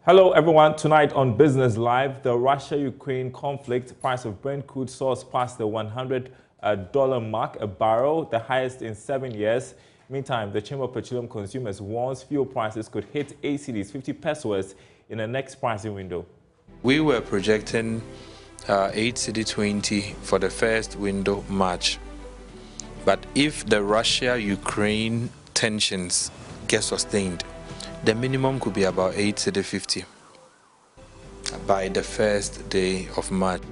Hello everyone, tonight on Business Live, the Russia-Ukraine conflict, price of Brent crude soars past the $100 mark a barrel, the highest in 7 years. Meantime, the Chamber of Petroleum Consumers warns fuel prices could hit 8 cedis 50 pesos in the next pricing window. We were projecting 8 cedi 20 for the first window March. But if the Russia-Ukraine tensions get sustained, the minimum could be about 8 cedi 50 by the first day of March.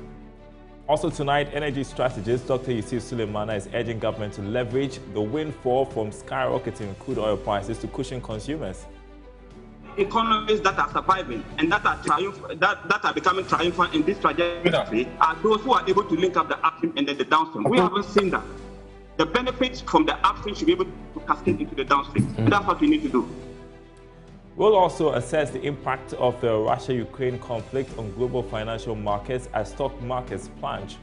Also tonight, energy strategist Dr. Yusuf Suleimana is urging government to leverage the windfall from skyrocketing crude oil prices to cushion consumers. Economies that are surviving and that are becoming triumphant in this trajectory are those who are able to link up the upstream and then the downstream. We haven't seen that. The benefits from the upstream should be able to cascade into the downstream. And that's what we need to do. We'll also assess the impact of the Russia-Ukraine conflict on global financial markets as stock markets plunge.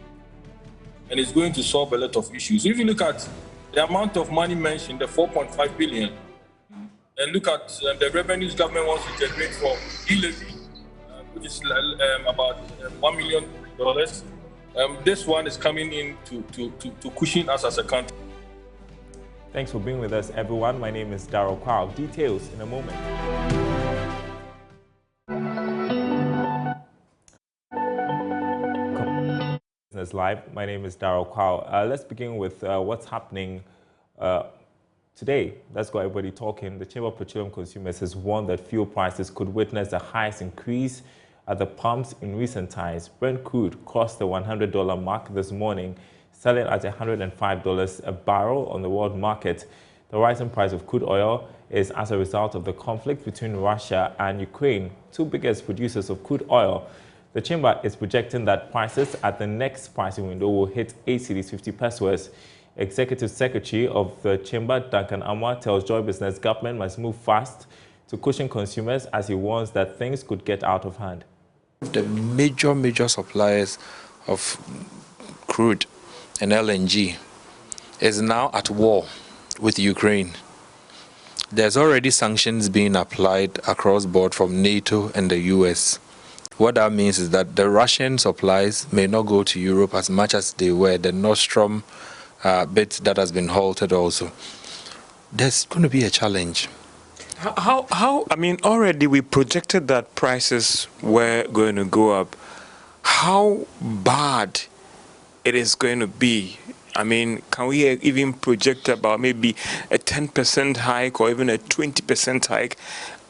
And it's going to solve a lot of issues. If you look at the amount of money mentioned, the 4.5 billion, and look at the revenues government wants to generate for e-levy, which is about $1 million. This one is coming in to cushion us as a country. Thanks for being with us, everyone. My name is Darryl Kwao. Details in a moment. Business Live. My name is Darryl Kwao. Let's begin with what's happening today. That's got everybody talking. The Chamber of Petroleum Consumers has warned that fuel prices could witness the highest increase at the pumps in recent times. Brent crude crossed the $100 mark this morning, selling at $105 a barrel on the world market. The rising price of crude oil is as a result of the conflict between Russia and Ukraine, two biggest producers of crude oil. The chamber is projecting that prices at the next pricing window will hit 8 cedis 50 pesos. Executive Secretary of the chamber, Duncan Amwa, tells Joy Business government must move fast to cushion consumers as he warns that things could get out of hand. The major suppliers of crude and LNG is now at war with Ukraine. There's already sanctions being applied across board from NATO and the US. What that means is that the Russian supplies may not go to Europe as much as they were. The Nord Stream bit that has been halted also. There's going to be a challenge. I mean, already we projected that prices were going to go up. How bad it is going to be? I mean, can we even project about maybe a 10% hike or even a 20% hike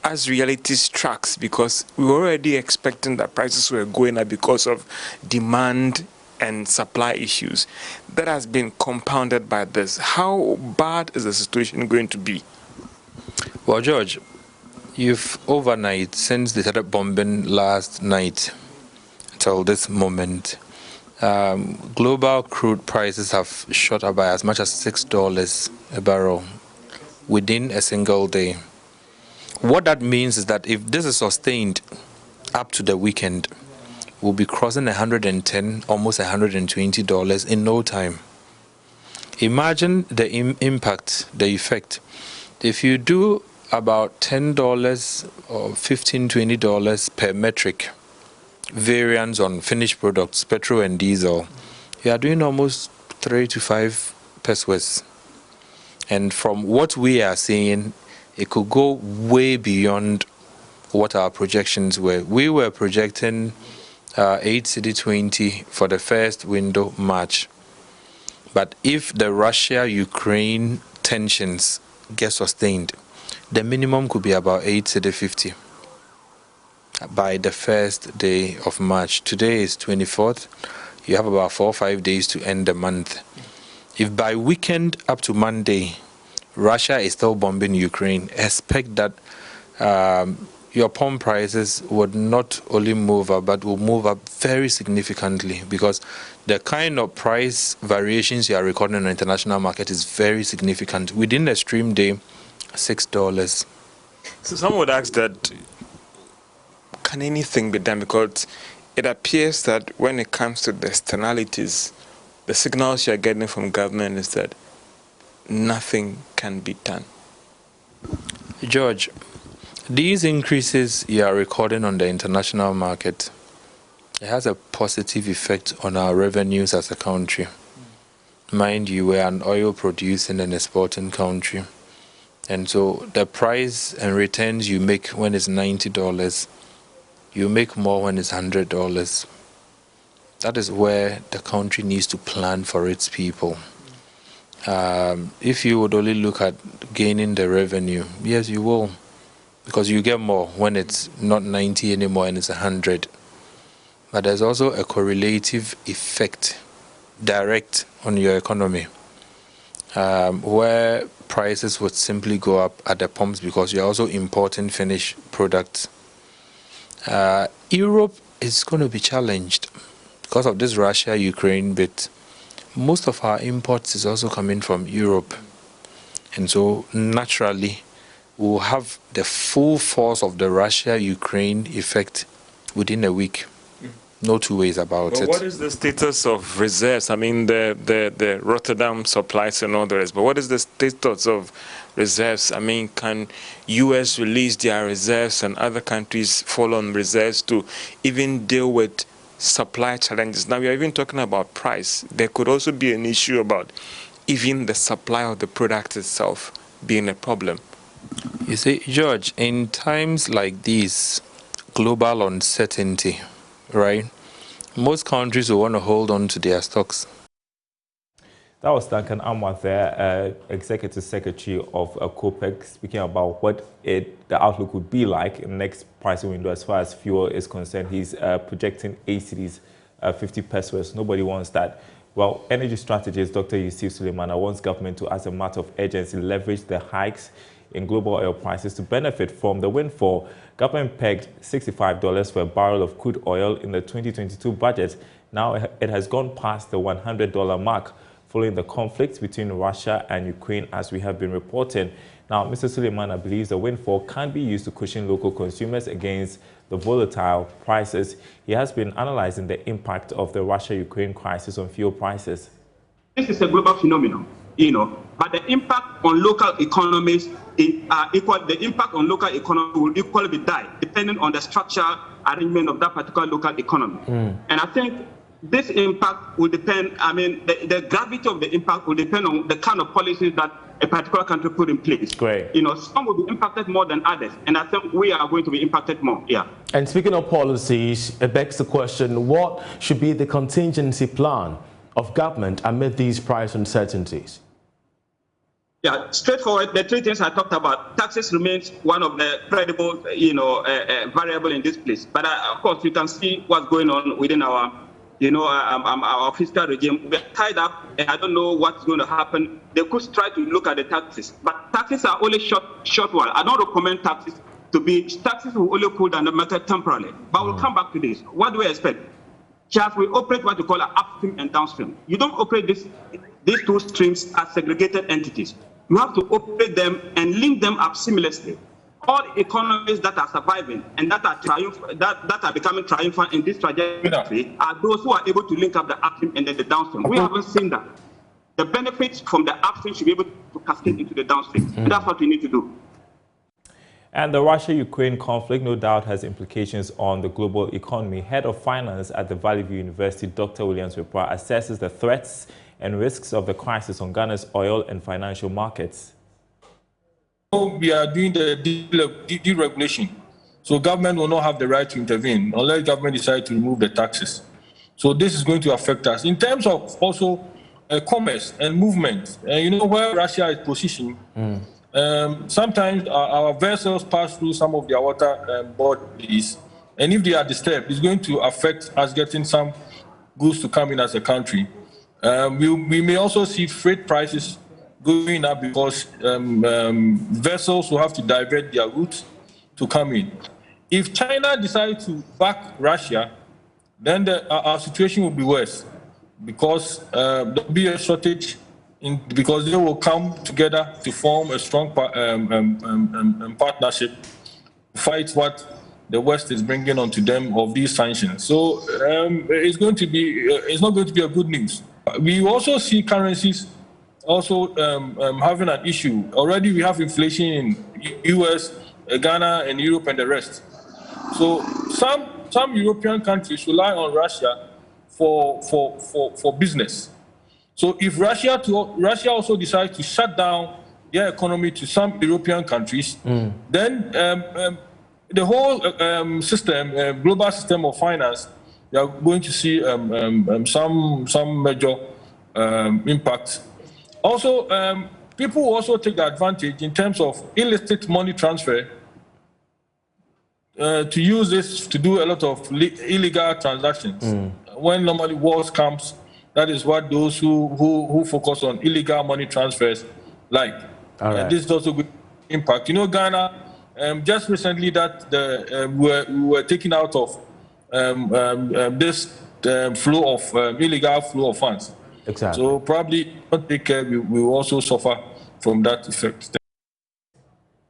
as reality tracks? Because we were already expecting that prices were going up because of demand and supply issues. That has been compounded by this. How bad is the situation going to be? Well, George, you've overnight, since they started bombing last night till this moment, global crude prices have shot up by as much as $6 a barrel within a single day. What that means is that if this is sustained up to the weekend, we'll be crossing $110, almost $120 in no time. Imagine the impact, the effect. If you do about $10 or $15, $20 per metric variance on finished products, petrol and diesel, you are doing almost 3 to 5 pesos. And from what we are seeing, it could go way beyond what our projections were. We were projecting 8 cedi 20 for the first window March. But if the Russia-Ukraine tensions get sustained, the minimum could be about 8 cedi 50 by the first day of March. Today is 24th. You have about 4 or 5 days to end the month. If by weekend up to Monday, Russia is still bombing Ukraine, expect that your pump prices would not only move up, but will move up very significantly, because the kind of price variations you are recording on the international market is very significant. Within the stream day, $6. So some would ask that, can anything be done? Because it appears that when it comes to the externalities, the signals you're getting from government is that nothing can be done. George, These increases you are recording on the international market, it has a positive effect on our revenues as a country. Mind you, we're an oil producing and exporting country. And so the price and returns you make when it's $90, you make more when it's $100. That is where the country needs to plan for its people. If you would only look at gaining the revenue, yes, you will, because you get more when it's not 90 anymore and it's 100. But there's also a correlative effect, direct, on your economy, where prices would simply go up at the pumps because you're also importing finished products. Europe is going to be challenged because of this Russia-Ukraine bit. Most of our imports is also coming from Europe. And so naturally, we'll have the full force of the Russia-Ukraine effect within a week. No two ways about it. What is the status of reserves? I mean, the Rotterdam supplies and all the rest, but what is the status of reserves? I mean, can U.S. release their reserves and other countries fall on reserves to even deal with supply challenges? Now, we are even talking about price. There could also be an issue about even the supply of the product itself being a problem. You see, George, in times like these, global uncertainty, right? Most countries will want to hold on to their stocks. That was Duncan Amwa there, Executive Secretary of COPEC, speaking about what the outlook would be like in the next pricing window as far as fuel is concerned. He's projecting 8 cities, 50 pesos. Nobody wants that. Well, energy strategist Dr. Yusuf Suleimana wants government to, as a matter of urgency, leverage the hikes in global oil prices to benefit from the windfall. Government pegged $65 for a barrel of crude oil in the 2022 budget. Now it has gone past the $100 mark following the conflict between Russia and Ukraine, as we have been reporting. Now, Mr. Suleimana believes the windfall can be used to cushion local consumers against the volatile prices. He has been analyzing the impact of the Russia-Ukraine crisis on fuel prices. This is a global phenomenon, but the impact on local economies the impact on local economy will equally be die, depending on the structural arrangement of that particular local economy. And I think this impact will depend, the gravity of the impact will depend on the kind of policies that a particular country put in place. Great. Some will be impacted more than others, and I think we are going to be impacted more, yeah. And speaking of policies, it begs the question, what should be the contingency plan of government amid these price uncertainties? Yeah, straightforward. The 3 things I talked about. Taxes remains one of the credible, variable in this place. But of course, you can see what's going on within our, our fiscal regime. We're tied up, and I don't know what's going to happen. They could try to look at the taxes, but taxes are only short while. I don't recommend taxes to be. Taxes will only cool down the market temporarily. But we'll come back to this. What do we expect? Just we operate what we call an upstream and downstream. You don't operate these 2 streams as segregated entities. You have to operate them and link them up seamlessly. All economies that are surviving and that are becoming triumphant in this trajectory are those who are able to link up the upstream and then the downstream. We haven't seen that. The benefits from the upstream should be able to cascade into the downstream. And that's what we need to do. And the Russia-Ukraine conflict, no doubt, has implications on the global economy. Head of Finance at the Valley View University, Dr. Williams Repra, assesses the threats and risks of the crisis on Ghana's oil and financial markets. We are doing the deregulation. So government will not have the right to intervene unless government decides to remove the taxes. So this is going to affect us. In terms of also commerce and movement, where Russia is positioned, sometimes our vessels pass through some of their water bodies, and if they are disturbed, it's going to affect us getting some goods to come in as a country. We may also see freight prices going up because vessels will have to divert their routes to come in. If China decides to back Russia, then our situation will be worse because there will be a shortage because they will come together to form a strong partnership to fight what the West is bringing onto them of these sanctions. So it's not going to be a good news. We also see currencies also having an issue. Already we have inflation in US, Ghana and Europe and the rest. So some European countries rely on Russia for business. So if Russia also decides to shut down their economy to some European countries, then the whole system, global system of finance, you are going to see some major impact. Also, people also take the advantage in terms of illicit money transfer to use this to do a lot of illegal transactions. When normally wars comes, that is what those who focus on illegal money transfers like. And this is also good impact. You know, Ghana, just recently that we were taken out of this flow of illegal flow of funds. Exactly. So probably not take care, we will also suffer from that effect.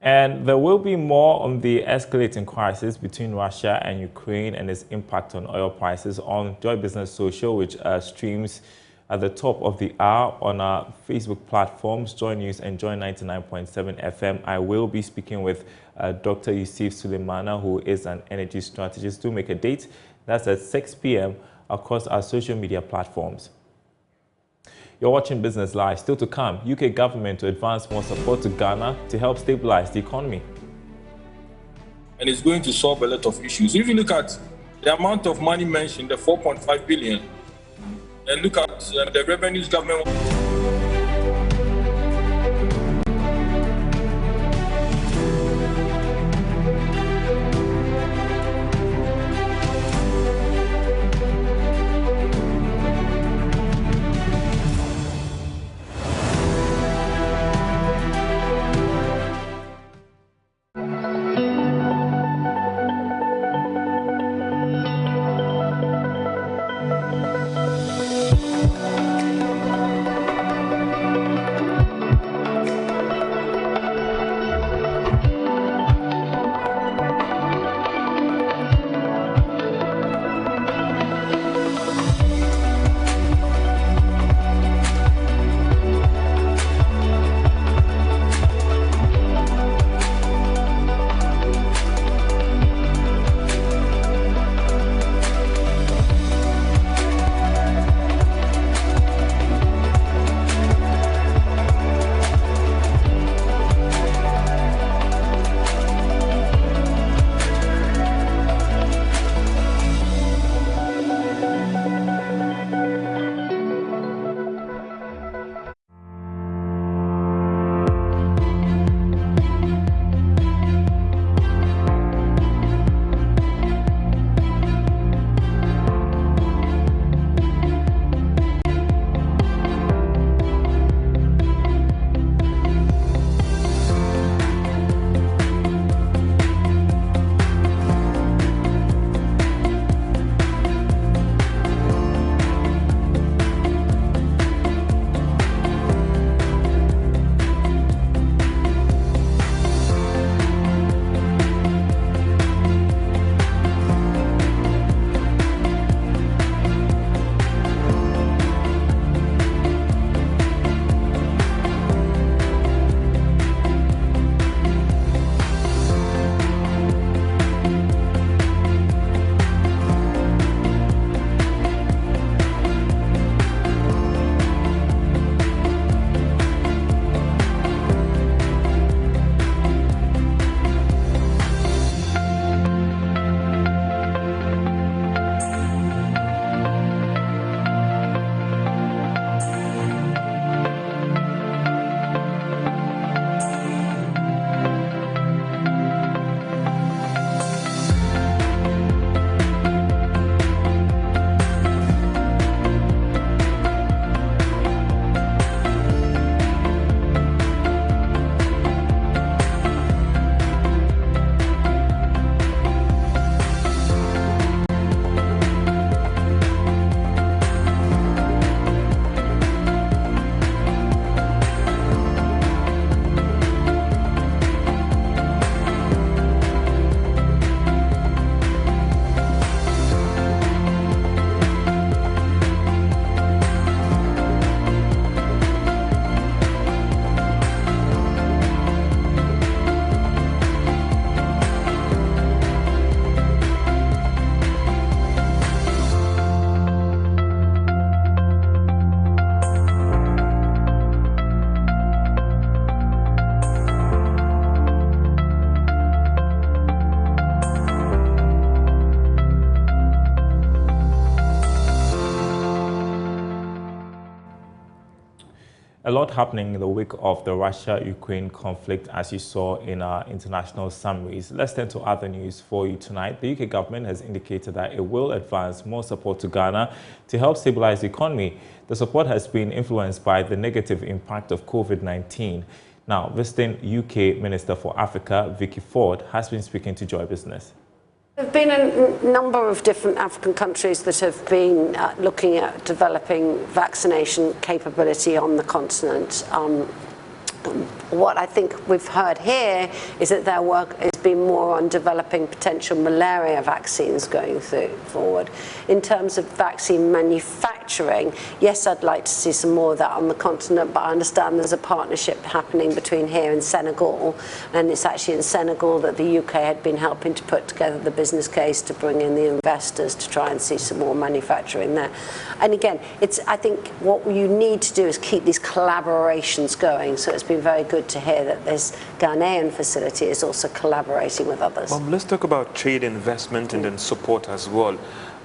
And there will be more on the escalating crisis between Russia and Ukraine and its impact on oil prices on Joy Business Social, which streams at the top of the hour on our Facebook platforms, JoyNews and Joy 99.7 FM. I will be speaking with Dr. Yusuf Suleimana, who is an energy strategist. Do make a date. That's at 6 p.m. across our social media platforms. You're watching Business Live. Still to come, UK government to advance more support to Ghana to help stabilize the economy. And it's going to solve a lot of issues. If you look at the amount of money mentioned, the 4.5 billion, and look at the revenues government. A lot happening in the wake of the Russia-Ukraine conflict, as you saw in our international summaries. Let's turn to other news for you tonight. The UK government has indicated that it will advance more support to Ghana to help stabilize the economy. The support has been influenced by the negative impact of COVID-19. Now, visiting UK Minister for Africa, Vicky Ford, has been speaking to Joy Business. There have been a number of different African countries that have been looking at developing vaccination capability on the continent. What I think we've heard here is that their work has been more on developing potential malaria vaccines going forward. In terms of vaccine manufacturing, yes, I'd like to see some more of that on the continent, but I understand there's a partnership happening between here and Senegal, and it's actually in Senegal that the UK had been helping to put together the business case to bring in the investors to try and see some more manufacturing there. And again, I think what you need to do is keep these collaborations going. So it's been very good to hear that this Ghanaian facility is also collaborating with others. Let's talk about trade, investment, and then support as well.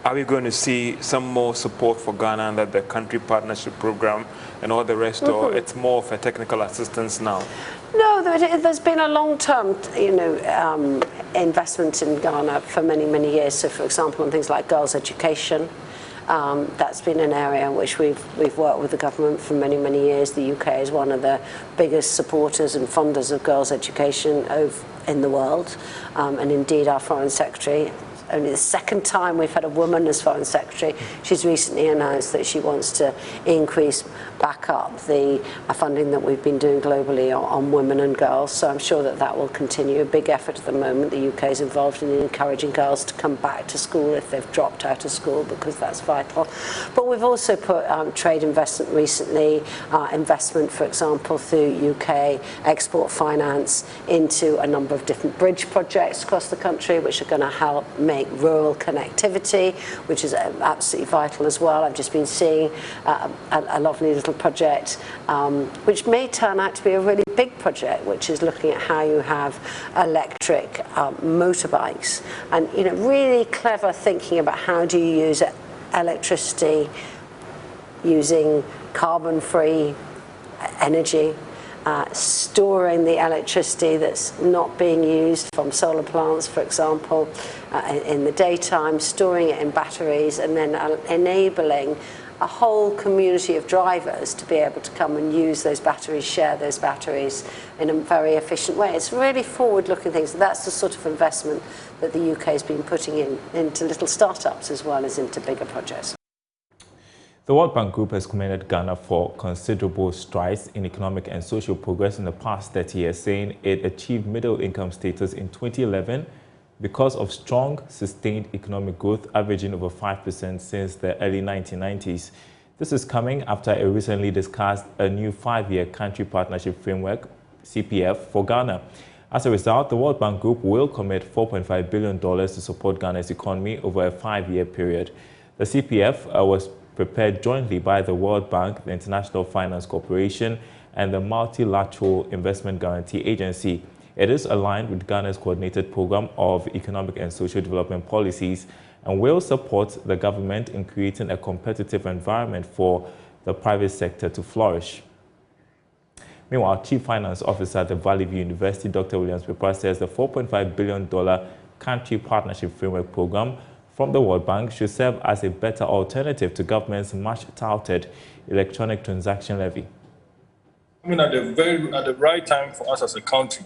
Are we going to see some more support for Ghana under the country partnership program and all the rest, or it's more of a technical assistance now? No, there's been a long-term, investment in Ghana for many, many years. So, for example, on things like girls' education. That's been an area in which we've worked with the government for many, many years. The UK is one of the biggest supporters and funders of girls' education in the world. And indeed, our Foreign Secretary, only the second time we've had a woman as Foreign Secretary, she's recently announced that she wants to increase back up the funding that we've been doing globally on women and girls. So I'm sure that that will continue. A big effort at the moment. The UK is involved in encouraging girls to come back to school if they've dropped out of school, because that's vital. But we've also put trade investment recently, investment, for example, through UK export finance into a number of different bridge projects across the country, which are going to help make rural connectivity, which is absolutely vital as well. I've just been seeing a lovely little project, which may turn out to be a really big project, which is looking at how you have electric motorbikes, and really clever thinking about how do you use electricity using carbon-free energy. Storing the electricity that's not being used from solar plants, for example, in the daytime, storing it in batteries, and then enabling a whole community of drivers to be able to come and use those batteries, share those batteries in a very efficient way. It's really forward-looking things. That's the sort of investment that the UK has been putting into little startups as well as into bigger projects. The World Bank Group has commended Ghana for considerable strides in economic and social progress in the past 30 years, saying it achieved middle-income status in 2011 because of strong, sustained economic growth averaging over 5% since the early 1990s. This is coming after it recently discussed a new 5-year country partnership framework, CPF, for Ghana. As a result, the World Bank Group will commit $4.5 billion to support Ghana's economy over a 5-year period. The CPF was prepared jointly by the World Bank, the International Finance Corporation, and the Multilateral Investment Guarantee Agency. It is aligned with Ghana's coordinated program of economic and social development policies and will support the government in creating a competitive environment for the private sector to flourish. Meanwhile, Chief Finance Officer at the Valley View University, Dr. Williams Pepper, says the $4.5 billion country partnership framework program from the World Bank should serve as a better alternative to government's much-touted electronic transaction levy. I mean, at the right time for us as a country,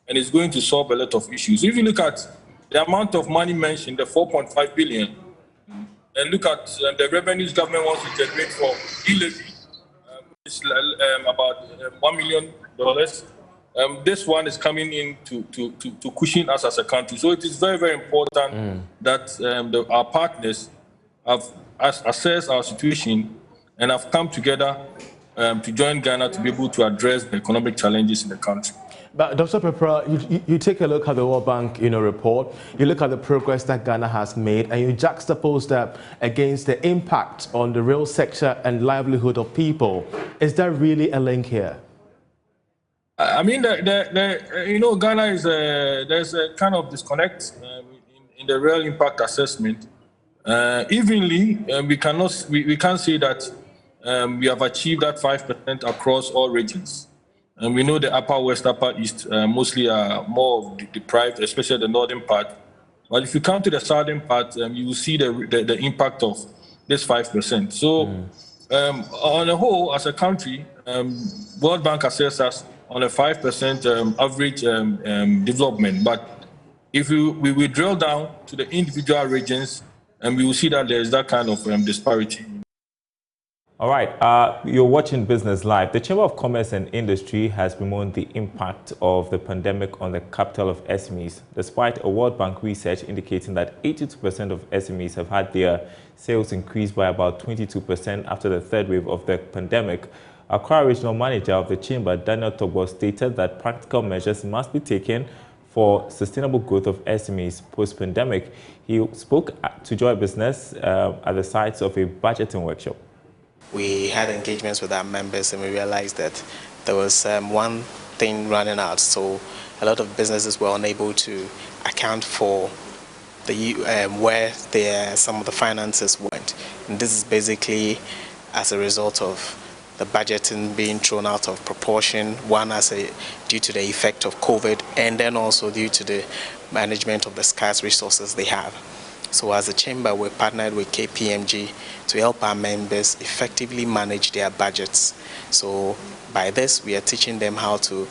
and it's going to solve a lot of issues. If you look at the amount of money mentioned, the 4.5 billion, and look at the revenues government wants to generate for e-levy, it's about $1 million. This one is coming in to cushion us as a country. So it is very, very important that our partners have assessed our situation and have come together to join Ghana to be able to address the economic challenges in the country. But Dr. Pepper, you take a look at the World Bank report, you look at the progress that Ghana has made, and you juxtapose that against the impact on the real sector and livelihood of people. Is there really a link here? I mean, Ghana is there's a kind of disconnect in the real impact assessment. Evenly, we can't say that we have achieved that 5% across all regions. And we know the upper west, upper east mostly are more deprived, especially the northern part. But if you come to the southern part, you will see the impact of this 5%. So on a whole, as a country, World Bank assesses us on a 5% average development. But if we drill down to the individual regions, we will see that there is that kind of disparity. All right, you're watching Business Live. The Chamber of Commerce and Industry has bemoaned the impact of the pandemic on the capital of SMEs, despite a World Bank research indicating that 82% of SMEs have had their sales increase by about 22% after the third wave of the pandemic. Accra Regional Manager of the Chamber, Daniel Togbo, stated that practical measures must be taken for sustainable growth of SMEs post-pandemic. He spoke to Joy Business at the sites of a budgeting workshop. We had engagements with our members and we realized that there was one thing running out. So a lot of businesses were unable to account for where some of the finances went. And this is basically as a result of the budgeting being thrown out of proportion, one due to the effect of COVID, and then also due to the management of the scarce resources they have. So as a chamber, we partnered with KPMG to help our members effectively manage their budgets. So by this, we are teaching them how to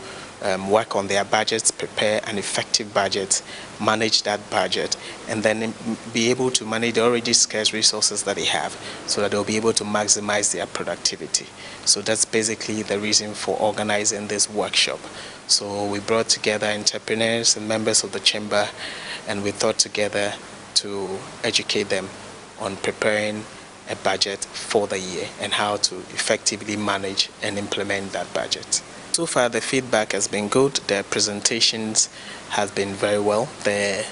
work on their budgets, prepare an effective budget, manage that budget, and then be able to manage the already scarce resources that they have so that they'll be able to maximize their productivity. So that's basically the reason for organizing this workshop. So we brought together entrepreneurs and members of the chamber, and we thought together to educate them on preparing a budget for the year and how to effectively manage and implement that budget. So far, the feedback has been good. The presentations have been very well. The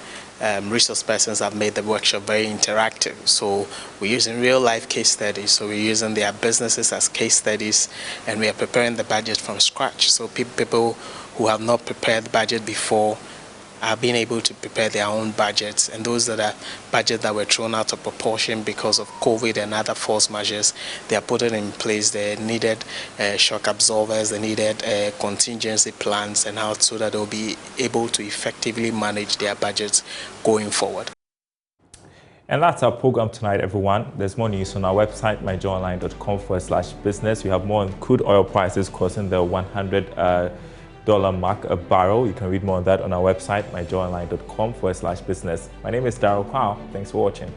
resource persons have made the workshop very interactive. So we're using real-life case studies. So we're using their businesses as case studies, and we are preparing the budget from scratch. So people who have not prepared the budget before are being able to prepare their own budgets, and those that are budgets that were thrown out of proportion because of COVID and other force measures, they are putting in place. They needed shock absorbers, they needed contingency plans, and how so that they'll be able to effectively manage their budgets going forward. And that's our program tonight, everyone. There's more news on our website, myjoyonline.com/business. We have more on crude oil prices crossing the $100 mark a barrel. You can read more on that on our website, myjoyonline.com/business. My name is Darryl Kwao. Thanks for watching.